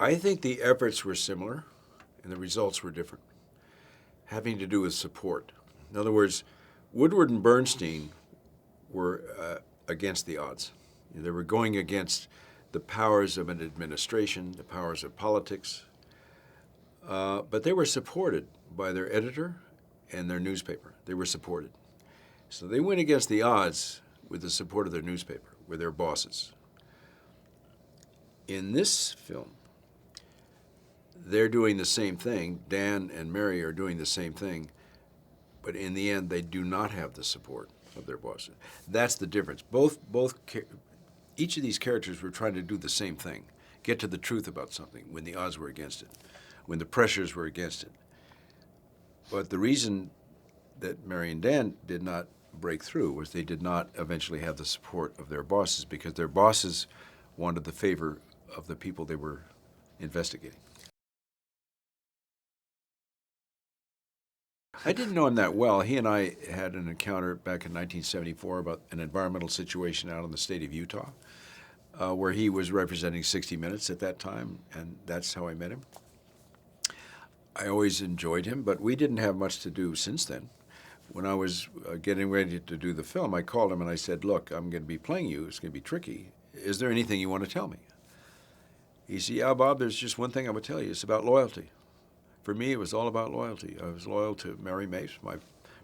I think the efforts were similar and the results were different, having to do with support. In other words, Woodward and Bernstein were against the odds. They were going against the powers of an administration, the powers of politics, but they were supported by their editor and their newspaper. They were supported. So they went against the odds with the support of their newspaper, with their bosses. In this film, they're doing the same thing. Dan and Mary are doing the same thing, but in the end, they do not have the support of their bosses. That's the difference. Each of these characters were trying to do the same thing, get to the truth about something when the odds were against it, when the pressures were against it. But the reason that Mary and Dan did not break through was they did not eventually have the support of their bosses because their bosses wanted the favor of the people they were investigating. I didn't know him that well. He and I had an encounter back in 1974 about an environmental situation out in the state of Utah, where he was representing 60 Minutes at that time, and that's how I met him. I always enjoyed him, but we didn't have much to do since then. When I was getting ready to do the film, I called him and I said, look, I'm going to be playing you. It's going to be tricky. Is there anything you want to tell me? He said, yeah, Bob, there's just one thing I would tell you. It's about loyalty. For me, it was all about loyalty. I was loyal to Mary Mapes, my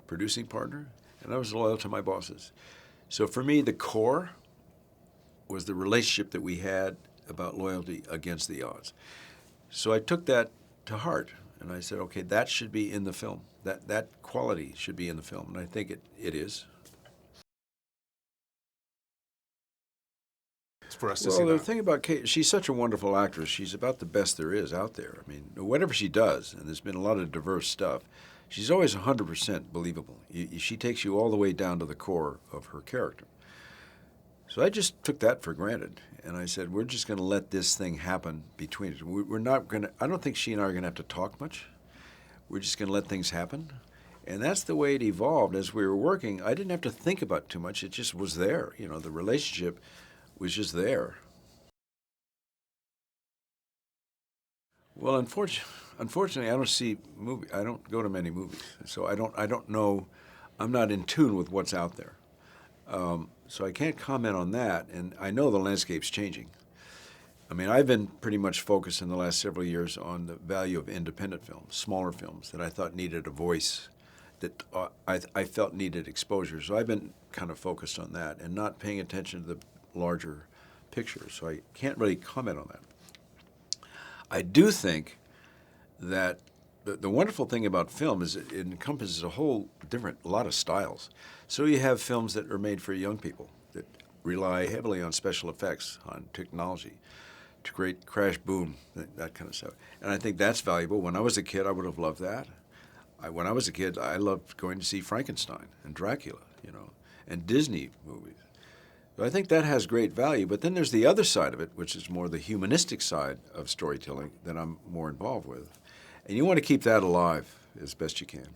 producing partner, and I was loyal to my bosses. So for me, the core was the relationship that we had about loyalty against the odds. So I took that to heart, and I said, okay, that should be in the film. That quality should be in the film, and I think it is. For us to see The that. thing about Cate, she's such a wonderful actress. She's about the best there is out there. I mean, whatever she does, and there's been a lot of diverse stuff, she's always 100% believable. She takes you all the way down to the core of her character. So I just took that for granted, and I said, we're just going to let this thing happen between us. We're not going to, I don't think she and I are going to have to talk much. We're just going to let things happen. And that's the way it evolved. As we were working, I didn't have to think about too much. It just was there. You know, the relationship was just there. Well, unfortunately, I don't go to many movies, so I don't know. I'm not in tune with what's out there, so I can't comment on that. And I know the landscape's changing. I mean, I've been pretty much focused in the last several years on the value of independent films, smaller films that I thought needed a voice, that I felt needed exposure. So I've been kind of focused on that and not paying attention to the larger picture, so I can't really comment on that. I do think that the wonderful thing about film is it encompasses a lot of styles. So you have films that are made for young people that rely heavily on special effects, on technology, to create crash boom, that kind of stuff. And I think that's valuable. When I was a kid, I would have loved that. When I was a kid, I loved going to see Frankenstein and Dracula, and Disney movies. I think that has great value, but then there's the other side of it, which is more the humanistic side of storytelling that I'm more involved with. And you want to keep that alive as best you can.